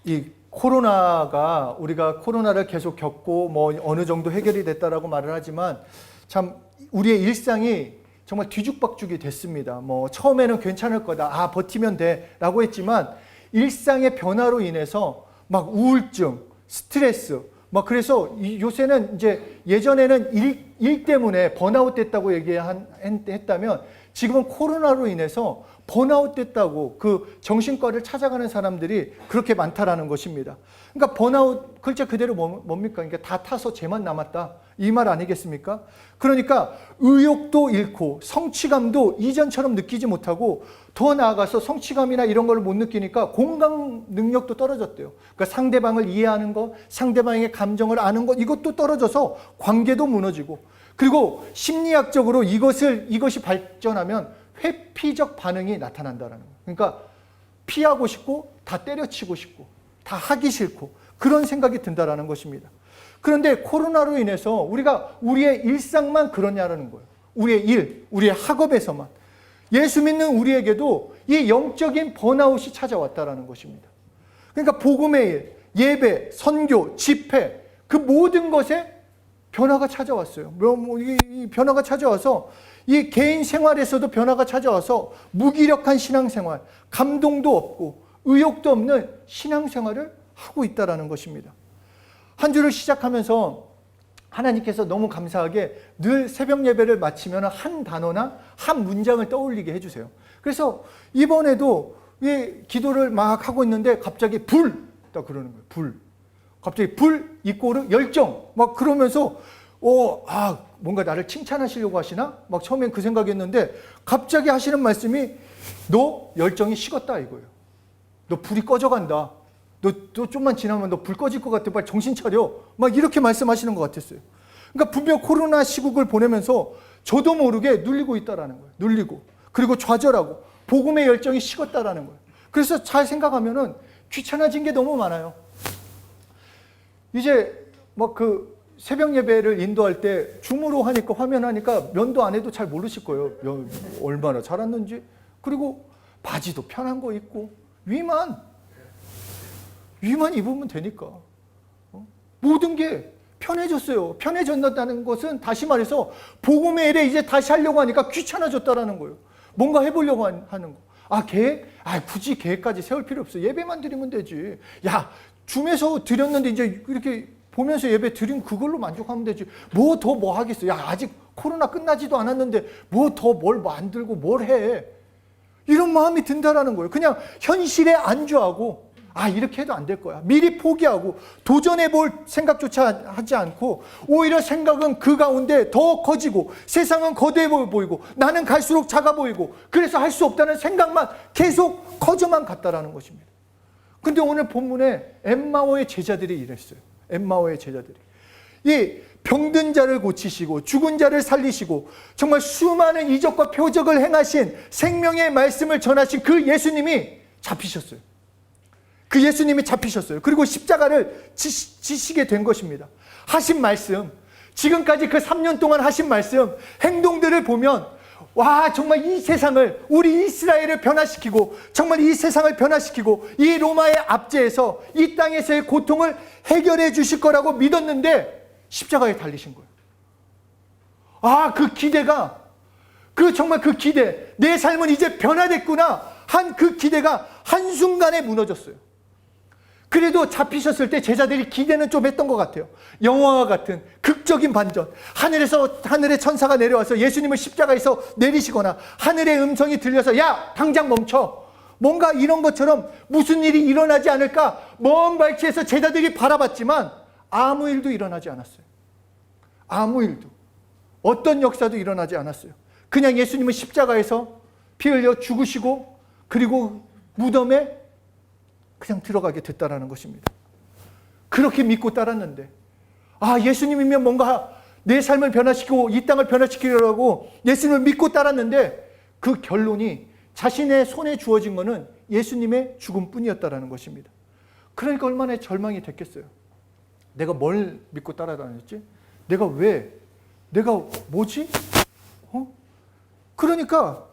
이 코로나가 우리가 코로나를 계속 겪고 뭐 어느 정도 해결이 됐다라고 말을 하지만 참 우리의 일상이 정말 뒤죽박죽이 됐습니다. 뭐 처음에는 괜찮을 거다. 아, 버티면 돼라고 했지만 일상의 변화로 인해서 막 우울증, 스트레스 막 그래서 요새는 이제 예전에는 일 때문에 번아웃 됐다고 했다면 지금은 코로나로 인해서 번아웃 됐다고 그 정신과를 찾아가는 사람들이 그렇게 많다라는 것입니다. 그러니까 번아웃 글자 그대로 뭡니까? 그러니까 다 타서 쟤만 남았다. 이 말 아니겠습니까? 그러니까 의욕도 잃고 성취감도 이전처럼 느끼지 못하고 더 나아가서 성취감이나 이런 걸 못 느끼니까 공감 능력도 떨어졌대요. 그러니까 상대방을 이해하는 것, 상대방의 감정을 아는 것 이것도 떨어져서 관계도 무너지고 그리고 심리학적으로 이것이 발전하면 회피적 반응이 나타난다는 거예요. 그러니까 피하고 싶고 다 때려치고 싶고 다 하기 싫고 그런 생각이 든다라는 것입니다. 그런데 코로나로 인해서 우리가 우리의 일상만 그러냐라는 거예요. 우리의 일, 우리의 학업에서만. 예수 믿는 우리에게도 이 영적인 번아웃이 찾아왔다라는 것입니다. 그러니까 복음의 일, 예배, 선교, 집회 그 모든 것에 변화가 찾아왔어요. 이 변화가 찾아와서 이 개인 생활에서도 변화가 찾아와서 무기력한 신앙생활, 감동도 없고 의욕도 없는 신앙생활을 하고 있다는 것입니다. 한 주를 시작하면서 하나님께서 너무 감사하게 늘 새벽 예배를 마치면 한 단어나 한 문장을 떠올리게 해주세요. 그래서 이번에도 이 기도를 막 하고 있는데 갑자기 불! 딱 그러는 거예요. 불. 갑자기 불 이꼬르 열정! 막 그러면서 뭔가 나를 칭찬하시려고 하시나? 막 처음엔 그 생각이었는데 갑자기 하시는 말씀이 너 열정이 식었다 이거예요. 너 불이 꺼져간다. 너 좀만 지나면 너 불 꺼질 것 같아. 빨리 정신 차려. 막 이렇게 말씀하시는 것 같았어요. 그러니까 분명 코로나 시국을 보내면서 저도 모르게 눌리고 있다라는 거예요. 눌리고. 그리고 좌절하고. 복음의 열정이 식었다라는 거예요. 그래서 잘 생각하면은 귀찮아진 게 너무 많아요. 이제 막 그 새벽 예배를 인도할 때 줌으로 하니까 화면 하니까 면도 안 해도 잘 모르실 거예요. 얼마나 잘았는지. 그리고 바지도 편한 거 입고 위만 입으면 되니까. 모든 게 편해졌어요. 편해졌다는 것은 다시 말해서 복음의 일에 이제 다시 하려고 하니까 귀찮아졌다라는 거예요. 뭔가 해보려고 하는 거. 계획? 굳이 계획까지 세울 필요 없어. 예배만 드리면 되지. 야, 줌에서 드렸는데 이제 이렇게 보면서 예배 드리면 그걸로 만족하면 되지. 뭐 더 뭐 하겠어. 야, 아직 코로나 끝나지도 않았는데 뭐 더 뭘 만들고 뭘 해. 이런 마음이 든다라는 거예요. 그냥 현실에 안주하고 이렇게 해도 안 될 거야. 미리 포기하고 도전해 볼 생각조차 하지 않고 오히려 생각은 그 가운데 더 커지고 세상은 거대해 보이고 나는 갈수록 작아 보이고 그래서 할 수 없다는 생각만 계속 커져만 갔다라는 것입니다. 근데 오늘 본문에 엠마오의 제자들이 이랬어요. 엠마오의 제자들이. 이 병든 자를 고치시고 죽은 자를 살리시고 정말 수많은 이적과 표적을 행하신 생명의 말씀을 전하신 그 예수님이 잡히셨어요. 그 예수님이 잡히셨어요. 그리고 십자가를 지시게 된 것입니다. 하신 말씀, 지금까지 그 3년 동안 하신 말씀, 행동들을 보면 정말 이 세상을, 우리 이스라엘을 변화시키고 정말 이 세상을 변화시키고 이 로마의 압제에서 이 땅에서의 고통을 해결해 주실 거라고 믿었는데 십자가에 달리신 거예요. 그 기대가, 정말 그 기대, 내 삶은 이제 변화됐구나 한 그 기대가 한순간에 무너졌어요. 그래도 잡히셨을 때 제자들이 기대는 좀 했던 것 같아요. 영화와 같은 극적인 반전. 하늘의 천사가 내려와서 예수님을 십자가에서 내리시거나 하늘의 음성이 들려서 야, 당장 멈춰. 뭔가 이런 것처럼 무슨 일이 일어나지 않을까 먼 발치에서 제자들이 바라봤지만 아무 일도 일어나지 않았어요. 아무 일도. 어떤 역사도 일어나지 않았어요. 그냥 예수님은 십자가에서 피 흘려 죽으시고 그리고 무덤에 그냥 들어가게 됐다라는 것입니다. 그렇게 믿고 따랐는데 예수님이면 뭔가 내 삶을 변화시키고 이 땅을 변화시키려고 예수님을 믿고 따랐는데 그 결론이 자신의 손에 주어진 것은 예수님의 죽음뿐이었다라는 것입니다. 그러니까 얼마나 절망이 됐겠어요. 내가 뭘 믿고 따라다녔지? 내가 뭐지? 그러니까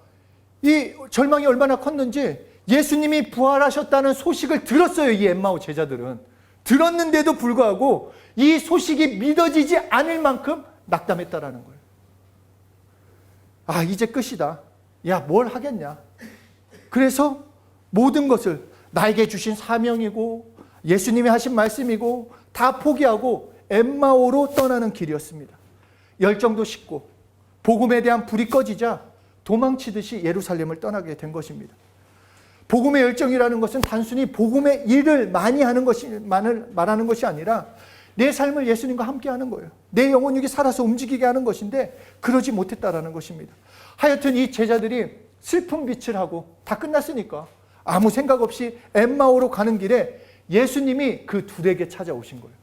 이 절망이 얼마나 컸는지 예수님이 부활하셨다는 소식을 들었어요. 이 엠마오 제자들은. 들었는데도 불구하고 이 소식이 믿어지지 않을 만큼 낙담했다라는 거예요. 아, 이제 끝이다. 야, 뭘 하겠냐. 그래서 모든 것을 나에게 주신 사명이고 예수님이 하신 말씀이고 다 포기하고 엠마오로 떠나는 길이었습니다. 열정도 식고 복음에 대한 불이 꺼지자 도망치듯이 예루살렘을 떠나게 된 것입니다. 복음의 열정이라는 것은 단순히 복음의 일을 많이 하는 것만을 말하는 것이 아니라 내 삶을 예수님과 함께 하는 거예요. 내 영혼육이 살아서 움직이게 하는 것인데 그러지 못했다라는 것입니다. 하여튼 이 제자들이 슬픈 빛을 하고 다 끝났으니까 아무 생각 없이 엠마오로 가는 길에 예수님이 그 둘에게 찾아오신 거예요.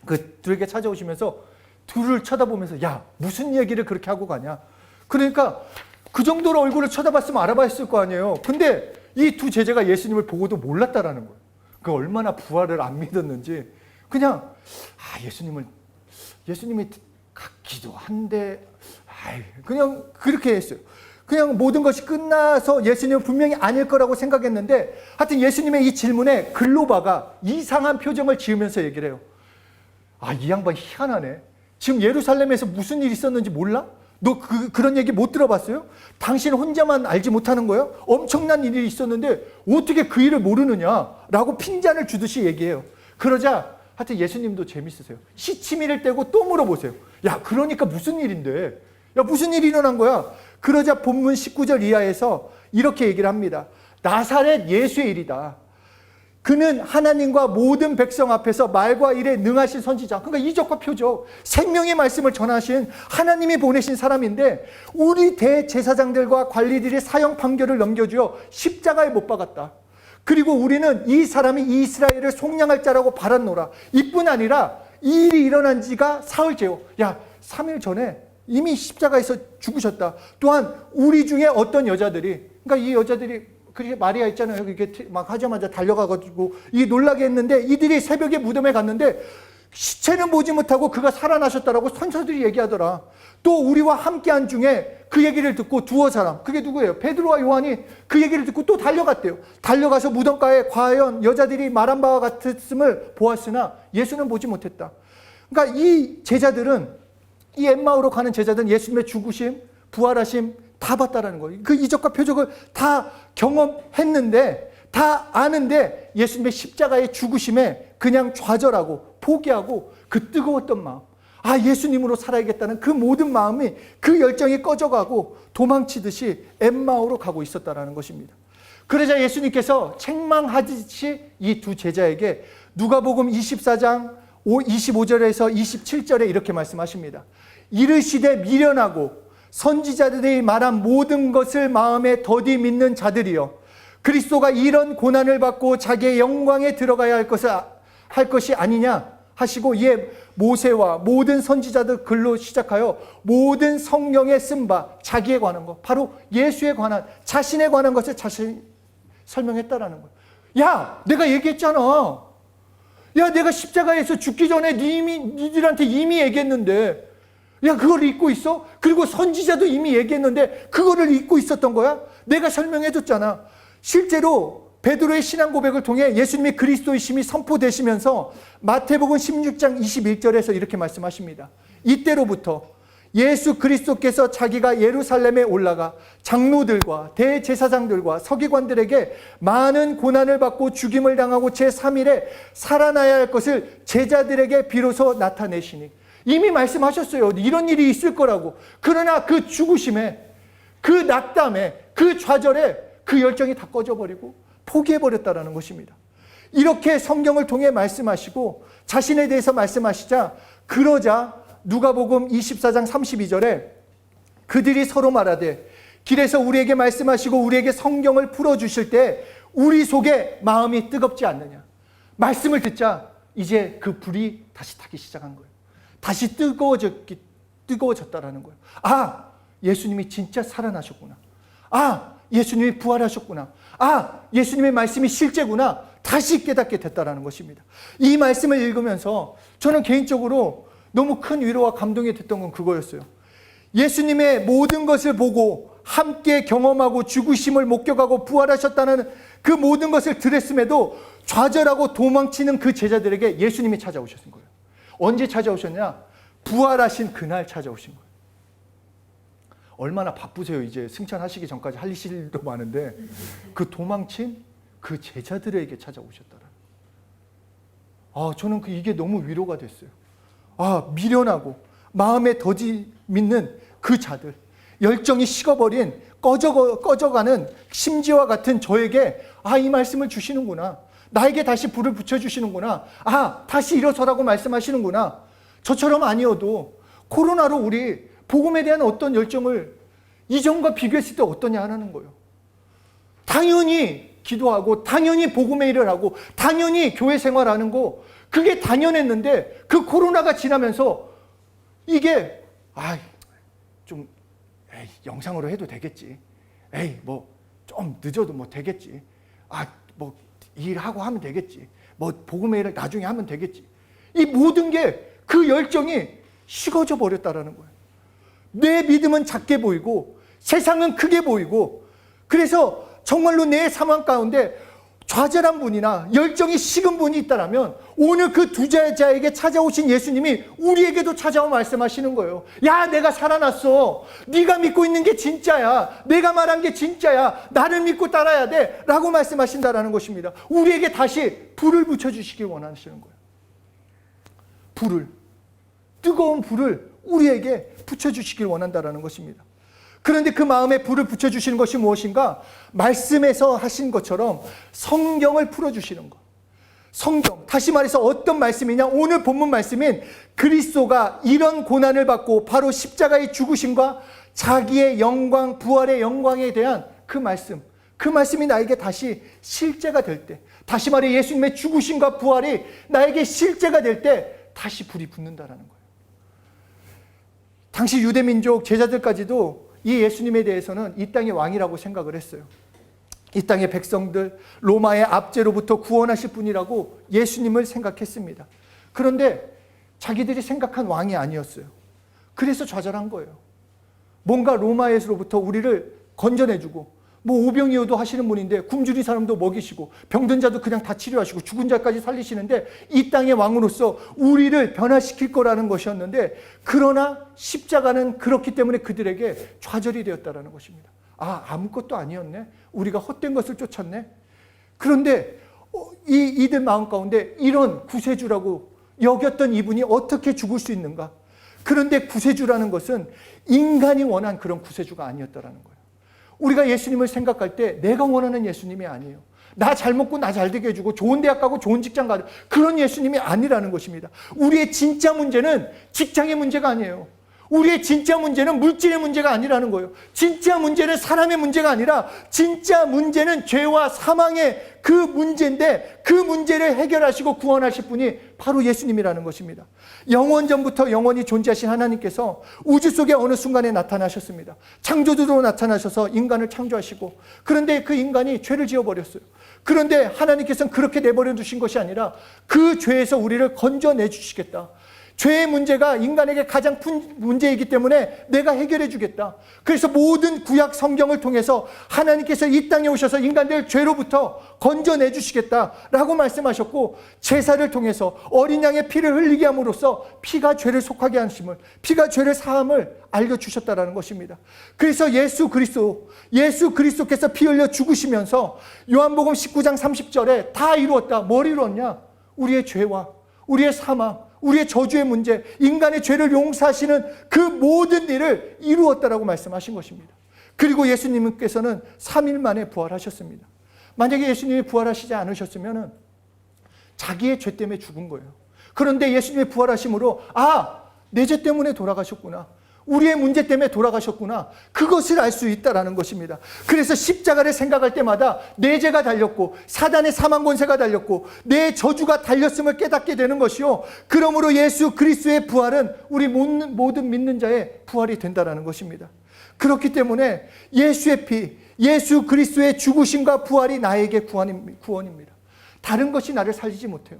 그 둘에게 찾아오시면서 둘을 쳐다보면서 야, 무슨 얘기를 그렇게 하고 가냐. 그러니까 그 정도로 얼굴을 쳐다봤으면 알아봤을 거 아니에요. 근데 이 두 제자가 예수님을 보고도 몰랐다라는 거예요. 그 얼마나 부활을 안 믿었는지 그냥 예수님이 같기도 한데 그냥 그렇게 했어요. 그냥 모든 것이 끝나서 예수님은 분명히 아닐 거라고 생각했는데 하여튼 예수님의 이 질문에 글로바가 이상한 표정을 지으면서 얘기를 해요. 아, 이 양반 희한하네. 지금 예루살렘에서 무슨 일이 있었는지 몰라? 너 그런 얘기 못 들어봤어요? 당신 혼자만 알지 못하는 거예요? 엄청난 일이 있었는데 어떻게 그 일을 모르느냐라고 핀잔을 주듯이 얘기해요. 그러자 하여튼 예수님도 재밌으세요. 시치미를 떼고 또 물어보세요. 야, 그러니까 무슨 일인데? 야, 무슨 일이 일어난 거야? 그러자 본문 19절 이하에서 이렇게 얘기를 합니다. 나사렛 예수의 일이다. 그는 하나님과 모든 백성 앞에서 말과 일에 능하신 선지자. 그러니까 이적과 표적, 생명의 말씀을 전하신 하나님이 보내신 사람인데 우리 대제사장들과 관리들이 사형 판결을 넘겨주어 십자가에 못 박았다. 그리고 우리는 이 사람이 이스라엘을 속량할 자라고 바랐노라. 이뿐 아니라 이 일이 일어난 지가 사흘째요. 야, 3일 전에 이미 십자가에서 죽으셨다. 또한 우리 중에 어떤 여자들이, 그러니까 이 여자들이 그렇게 마리아 있잖아요. 이렇게 막 하자마자 달려가가지고 이 놀라게 했는데 이들이 새벽에 무덤에 갔는데 시체는 보지 못하고 그가 살아나셨다라고 선서들이 얘기하더라. 또 우리와 함께한 중에 그 얘기를 듣고 두어 사람, 그게 누구예요? 베드로와 요한이 그 얘기를 듣고 또 달려갔대요. 달려가서 무덤가에 과연 여자들이 말한 바와 같았음을 보았으나 예수는 보지 못했다. 그러니까 이 제자들은, 이 엠마오로 가는 제자들은 예수님의 죽으심, 부활하심 다 봤다라는 거예요. 그 이적과 표적을 다 경험했는데, 다 아는데 예수님의 십자가의 죽으심에 그냥 좌절하고 포기하고 그 뜨거웠던 마음, 아, 예수님으로 살아야겠다는 그 모든 마음이, 그 열정이 꺼져가고 도망치듯이 엠마오로 가고 있었다라는 것입니다. 그러자 예수님께서 책망하듯이 이 두 제자에게 누가복음 24장 25절에서 27절에 이렇게 말씀하십니다. 이르시되 미련하고 선지자들이 말한 모든 것을 마음에 더디 믿는 자들이여, 그리스도가 이런 고난을 받고 자기의 영광에 들어가야 할 것이 아니냐 하시고, 이에 모세와 모든 선지자들 글로 시작하여 모든 성경에 쓴 바 자기에 관한 것, 바로 예수에 관한, 자신에 관한 것을 자신이 설명했다라는 거예요. 야, 내가 얘기했잖아. 야, 내가 십자가에서 죽기 전에 니들한테 이미 얘기했는데, 야, 그걸 잊고 있어? 그리고 선지자도 이미 얘기했는데 그거를 잊고 있었던 거야? 내가 설명해줬잖아. 실제로 베드로의 신앙 고백을 통해 예수님이 그리스도이심이 선포되시면서 마태복음 16장 21절에서 이렇게 말씀하십니다. 이때로부터 예수 그리스도께서 자기가 예루살렘에 올라가 장로들과 대제사장들과 서기관들에게 많은 고난을 받고 죽임을 당하고 제3일에 살아나야 할 것을 제자들에게 비로소 나타내시니, 이미 말씀하셨어요. 이런 일이 있을 거라고. 그러나 그 죽으심에, 그 낙담에, 그 좌절에 그 열정이 다 꺼져버리고 포기해버렸다라는 것입니다. 이렇게 성경을 통해 말씀하시고 자신에 대해서 말씀하시자, 그러자 누가복음 24장 32절에 그들이 서로 말하되 길에서 우리에게 말씀하시고 우리에게 성경을 풀어주실 때 우리 속에 마음이 뜨겁지 않느냐. 말씀을 듣자 이제 그 불이 다시 타기 시작한 거예요. 다시 뜨거워졌다라는 거예요. 아, 예수님이 진짜 살아나셨구나. 아, 예수님이 부활하셨구나. 아, 예수님의 말씀이 실제구나. 다시 깨닫게 됐다라는 것입니다. 이 말씀을 읽으면서 저는 개인적으로 너무 큰 위로와 감동이 됐던 건 그거였어요. 예수님의 모든 것을 보고 함께 경험하고 죽으심을 목격하고 부활하셨다는 그 모든 것을 들었음에도 좌절하고 도망치는 그 제자들에게 예수님이 찾아오셨던 거예요. 언제 찾아오셨냐? 부활하신 그날 찾아오신 거예요. 얼마나 바쁘세요. 이제 승천하시기 전까지 할 일도 많은데 그 도망친 그 제자들에게 찾아오셨더라. 저는 이게 너무 위로가 됐어요. 미련하고 마음에 더디 믿는 그 자들, 열정이 식어버린 꺼져가는 심지와 같은 저에게 이 말씀을 주시는구나. 나에게 다시 불을 붙여주시는구나. 다시 일어서라고 말씀하시는구나. 저처럼 아니어도 코로나로 우리 복음에 대한 어떤 열정을 이전과 비교했을 때 어떠냐 하는 거예요. 당연히 기도하고 당연히 복음의 일을 하고 당연히 교회 생활하는 거 그게 당연했는데 그 코로나가 지나면서 이게 영상으로 해도 되겠지. 좀 늦어도 되겠지. 일하고 하면 되겠지. 복음의 일을 나중에 하면 되겠지. 이 모든 게 그 열정이 식어져 버렸다라는 거예요. 내 믿음은 작게 보이고 세상은 크게 보이고 그래서 정말로 내 상황 가운데 좌절한 분이나 열정이 식은 분이 있다면 오늘 그 두 제자에게 찾아오신 예수님이 우리에게도 찾아와 말씀하시는 거예요. 야, 내가 살아났어. 네가 믿고 있는 게 진짜야. 내가 말한 게 진짜야. 나를 믿고 따라야 돼. 라고 말씀하신다라는 것입니다. 우리에게 다시 불을 붙여주시길 원하시는 거예요. 뜨거운 불을 우리에게 붙여주시길 원한다라는 것입니다. 그런데 그 마음에 불을 붙여주시는 것이 무엇인가? 말씀에서 하신 것처럼 성경을 풀어주시는 것. 성경, 다시 말해서 어떤 말씀이냐? 오늘 본문 말씀인 그리스도가 이런 고난을 받고 바로 십자가의 죽으심과 자기의 영광, 부활의 영광에 대한 그 말씀이 나에게 다시 실제가 될 때, 다시 말해 예수님의 죽으심과 부활이 나에게 실제가 될 때 다시 불이 붙는다라는 거예요. 당시 유대민족 제자들까지도 이 예수님에 대해서는 이 땅의 왕이라고 생각을 했어요. 이 땅의 백성들, 로마의 압제로부터 구원하실 분이라고 예수님을 생각했습니다. 그런데 자기들이 생각한 왕이 아니었어요. 그래서 좌절한 거예요. 뭔가 로마에서로부터 우리를 건져내주고 오병이어도 하시는 분인데 굶주린 사람도 먹이시고 병든 자도 그냥 다 치료하시고 죽은 자까지 살리시는데 이 땅의 왕으로서 우리를 변화시킬 거라는 것이었는데 그러나 십자가는 그렇기 때문에 그들에게 좌절이 되었다라는 것입니다. 아무것도 아니었네. 우리가 헛된 것을 쫓았네. 그런데 이들 마음 가운데 이런 구세주라고 여겼던 이분이 어떻게 죽을 수 있는가? 그런데 구세주라는 것은 인간이 원한 그런 구세주가 아니었다라는 거예요. 우리가 예수님을 생각할 때 내가 원하는 예수님이 아니에요. 나 잘 먹고 나 잘 되게 해주고 좋은 대학 가고 좋은 직장 가고 그런 예수님이 아니라는 것입니다. 우리의 진짜 문제는 직장의 문제가 아니에요. 우리의 진짜 문제는 물질의 문제가 아니라는 거예요. 진짜 문제는 사람의 문제가 아니라 진짜 문제는 죄와 사망의 그 문제인데 그 문제를 해결하시고 구원하실 분이 바로 예수님이라는 것입니다. 영원전부터 영원히 존재하신 하나님께서 우주 속의 어느 순간에 나타나셨습니다. 창조주로 나타나셔서 인간을 창조하시고 그런데 그 인간이 죄를 지어버렸어요. 그런데 하나님께서는 그렇게 내버려 두신 것이 아니라 그 죄에서 우리를 건져내 주시겠다. 죄의 문제가 인간에게 가장 큰 문제이기 때문에 내가 해결해 주겠다. 그래서 모든 구약 성경을 통해서 하나님께서 이 땅에 오셔서 인간들 죄로부터 건져내 주시겠다라고 말씀하셨고 제사를 통해서 어린 양의 피를 흘리게 함으로써 피가 죄를 속하게 하심을, 피가 죄를 사함을 알려주셨다라는 것입니다. 그래서 예수 그리스도께서 피 흘려 죽으시면서 요한복음 19장 30절에 다 이루었다. 뭘 이루었냐? 우리의 죄와 우리의 사망, 우리의 저주의 문제, 인간의 죄를 용서하시는 그 모든 일을 이루었다라고 말씀하신 것입니다. 그리고 예수님께서는 3일 만에 부활하셨습니다. 만약에 예수님이 부활하시지 않으셨으면 자기의 죄 때문에 죽은 거예요. 그런데 예수님의 부활하심으로 내 죄 때문에 돌아가셨구나. 우리의 문제 때문에 돌아가셨구나. 그것을 알 수 있다라는 것입니다. 그래서 십자가를 생각할 때마다 내 죄가 달렸고 사단의 사망 권세가 달렸고 내 저주가 달렸음을 깨닫게 되는 것이요. 그러므로 예수 그리스도의 부활은 우리 모든 믿는 자의 부활이 된다라는 것입니다. 그렇기 때문에 예수의 피, 예수 그리스도의 죽으심과 부활이 나에게 구원입니다. 다른 것이 나를 살리지 못해요.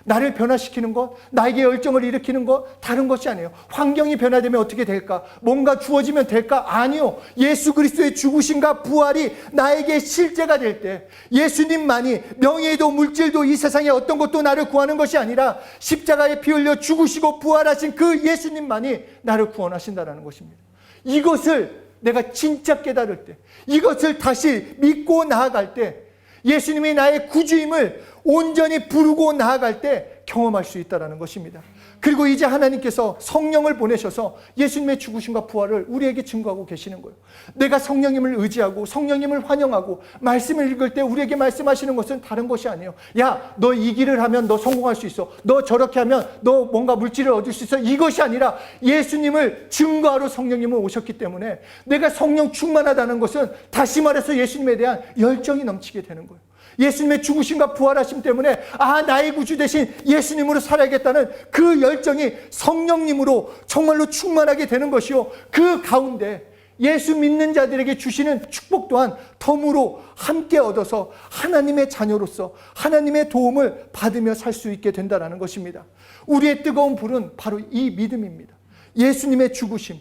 나를 변화시키는 것, 나에게 열정을 일으키는 것, 다른 것이 아니에요. 환경이 변화되면 어떻게 될까? 뭔가 주어지면 될까? 아니요. 예수 그리스도의 죽으심과 부활이 나에게 실제가 될 때, 예수님만이, 명예도 물질도 이 세상에 어떤 것도 나를 구하는 것이 아니라 십자가에 피 흘려 죽으시고 부활하신 그 예수님만이 나를 구원하신다는 것입니다. 이것을 내가 진짜 깨달을 때, 이것을 다시 믿고 나아갈 때, 예수님이 나의 구주임을 온전히 부르고 나아갈 때 경험할 수 있다는 것입니다. 그리고 이제 하나님께서 성령을 보내셔서 예수님의 죽으심과 부활을 우리에게 증거하고 계시는 거예요. 내가 성령님을 의지하고 성령님을 환영하고 말씀을 읽을 때 우리에게 말씀하시는 것은 다른 것이 아니에요. 야, 너 이 길을 하면 너 성공할 수 있어. 너 저렇게 하면 너 뭔가 물질을 얻을 수 있어. 이것이 아니라 예수님을 증거하러 성령님은 오셨기 때문에 내가 성령 충만하다는 것은 다시 말해서 예수님에 대한 열정이 넘치게 되는 거예요. 예수님의 죽으심과 부활하심 때문에 나의 구주 대신 예수님으로 살아야겠다는 그 열정이 성령님으로 정말로 충만하게 되는 것이요, 그 가운데 예수 믿는 자들에게 주시는 축복 또한 덤으로 함께 얻어서 하나님의 자녀로서 하나님의 도움을 받으며 살 수 있게 된다는 것입니다. 우리의 뜨거운 불은 바로 이 믿음입니다. 예수님의 죽으심,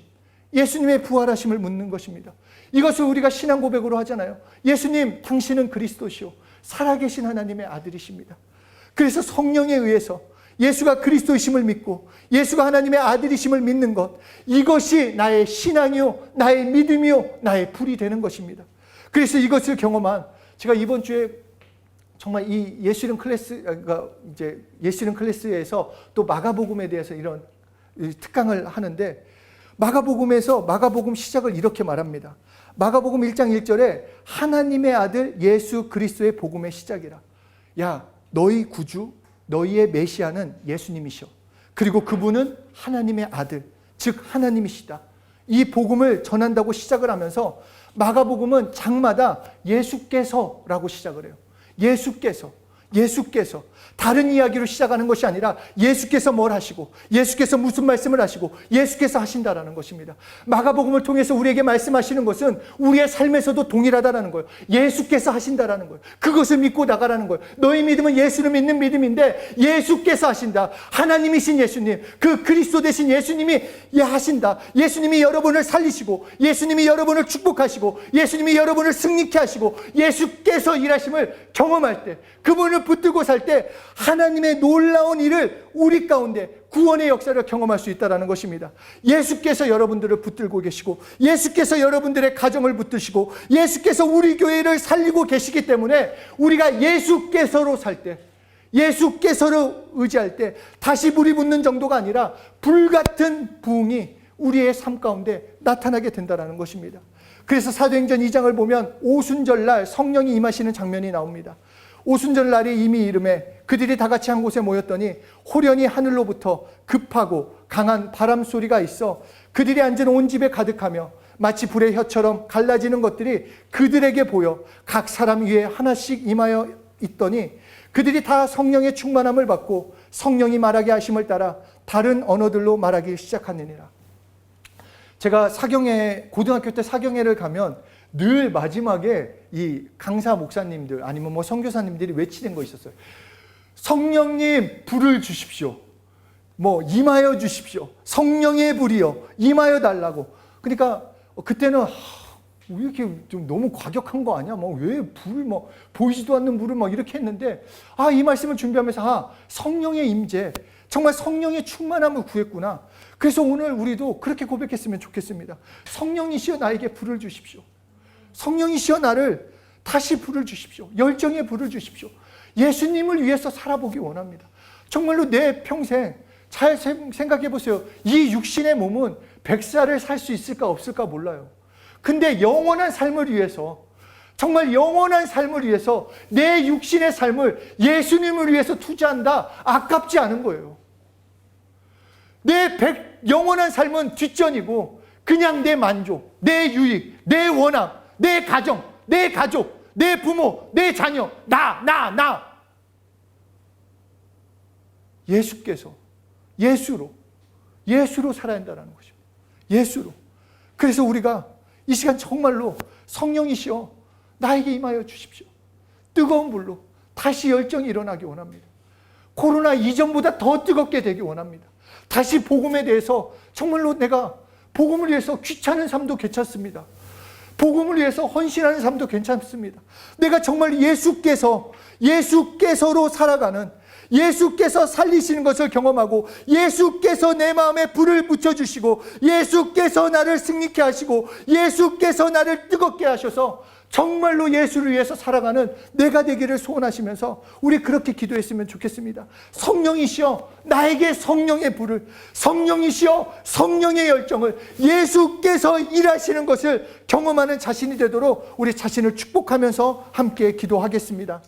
예수님의 부활하심을 묻는 것입니다. 이것을 우리가 신앙 고백으로 하잖아요. 예수님, 당신은 그리스도시오, 살아계신 하나님의 아들이십니다. 그래서 성령에 의해서 예수가 그리스도이심을 믿고 예수가 하나님의 아들이심을 믿는 것, 이것이 나의 신앙이요, 나의 믿음이요, 나의 불이 되는 것입니다. 그래서 이것을 경험한, 제가 이번 주에 정말 이 예수이름 클래스에서 또 마가복음에 대해서 이런 특강을 하는데, 마가복음에서 마가복음 시작을 이렇게 말합니다. 마가복음 1장 1절에 하나님의 아들 예수 그리스도의 복음의 시작이라. 야, 너희 구주, 너희의 메시아는 예수님이셔. 그리고 그분은 하나님의 아들, 즉 하나님이시다. 이 복음을 전한다고 시작을 하면서 마가복음은 장마다 예수께서라고 시작을 해요. 예수께서. 다른 이야기로 시작하는 것이 아니라 예수께서 뭘 하시고 예수께서 무슨 말씀을 하시고 예수께서 하신다라는 것입니다. 마가복음을 통해서 우리에게 말씀하시는 것은 우리의 삶에서도 동일하다라는 거예요. 예수께서 하신다라는 거예요. 그것을 믿고 나가라는 거예요. 너희 믿음은 예수를 믿는 믿음인데 예수께서 하신다. 하나님이신 예수님, 그 그리스도 되신 예수님이 하신다. 예수님이 여러분을 살리시고 예수님이 여러분을 축복하시고 예수님이 여러분을 승리케 하시고 예수께서 일하심을 경험할 때, 그분을 붙들고 살 때 하나님의 놀라운 일을 우리 가운데 구원의 역사를 경험할 수 있다는 것입니다. 예수께서 여러분들을 붙들고 계시고 예수께서 여러분들의 가정을 붙드시고 예수께서 우리 교회를 살리고 계시기 때문에 우리가 예수께서로 살 때, 예수께서로 의지할 때 다시 불이 붙는 정도가 아니라 불같은 부흥이 우리의 삶 가운데 나타나게 된다는 것입니다. 그래서 사도행전 2장을 보면 오순절날 성령이 임하시는 장면이 나옵니다. 오순절날이 이미 이름에 그들이 다 같이 한 곳에 모였더니 호련히 하늘로부터 급하고 강한 바람 소리가 있어 그들이 앉은 온 집에 가득하며 마치 불의 혀처럼 갈라지는 것들이 그들에게 보여 각 사람 위에 하나씩 임하여 있더니 그들이 다 성령의 충만함을 받고 성령이 말하게 하심을 따라 다른 언어들로 말하기 시작하느니라. 제가 사경회, 고등학교 때 사경회를 가면 늘 마지막에 이 강사 목사님들 아니면 뭐 선교사님들이 외치는 거 있었어요. 성령님 불을 주십시오. 뭐 임하여 주십시오. 성령의 불이요 임하여 달라고. 그러니까 그때는 왜 이렇게 좀 너무 과격한 거 아니야? 뭐 왜 불 뭐 보이지도 않는 불을 막 이렇게 했는데 이 말씀을 준비하면서 성령의 임재, 정말 성령의 충만함을 구했구나. 그래서 오늘 우리도 그렇게 고백했으면 좋겠습니다. 성령이시여 나에게 불을 주십시오. 성령이시여 나를 다시 불을 주십시오. 열정의 불을 주십시오. 예수님을 위해서 살아보기 원합니다. 정말로 내 평생 잘 생각해 보세요. 이 육신의 몸은 100살을 살 수 있을까 없을까 몰라요. 근데 영원한 삶을 위해서, 정말 영원한 삶을 위해서 내 육신의 삶을 예수님을 위해서 투자한다. 아깝지 않은 거예요. 내 영원한 삶은 뒷전이고 그냥 내 만족, 내 유익, 내 원함, 내 가정, 내 가족, 내 부모, 내 자녀, 나. 예수께서 예수로 살아야 한다는 것입니다. 예수로. 그래서 우리가 이 시간 정말로 성령이시여 나에게 임하여 주십시오. 뜨거운 불로 다시 열정이 일어나기 원합니다. 코로나 이전보다 더 뜨겁게 되기 원합니다. 다시 복음에 대해서 정말로 내가 복음을 위해서 귀찮은 삶도 괜찮습니다. 복음을 위해서 헌신하는 삶도 괜찮습니다. 내가 정말 예수께서로 살아가는, 예수께서 살리시는 것을 경험하고, 예수께서 내 마음에 불을 붙여주시고, 예수께서 나를 승리케 하시고, 예수께서 나를 뜨겁게 하셔서 정말로 예수를 위해서 살아가는 내가 되기를 소원하시면서 우리 그렇게 기도했으면 좋겠습니다. 성령이시여 나에게 성령의 불을, 성령이시여 성령의 열정을, 예수께서 일하시는 것을 경험하는 자신이 되도록 우리 자신을 축복하면서 함께 기도하겠습니다.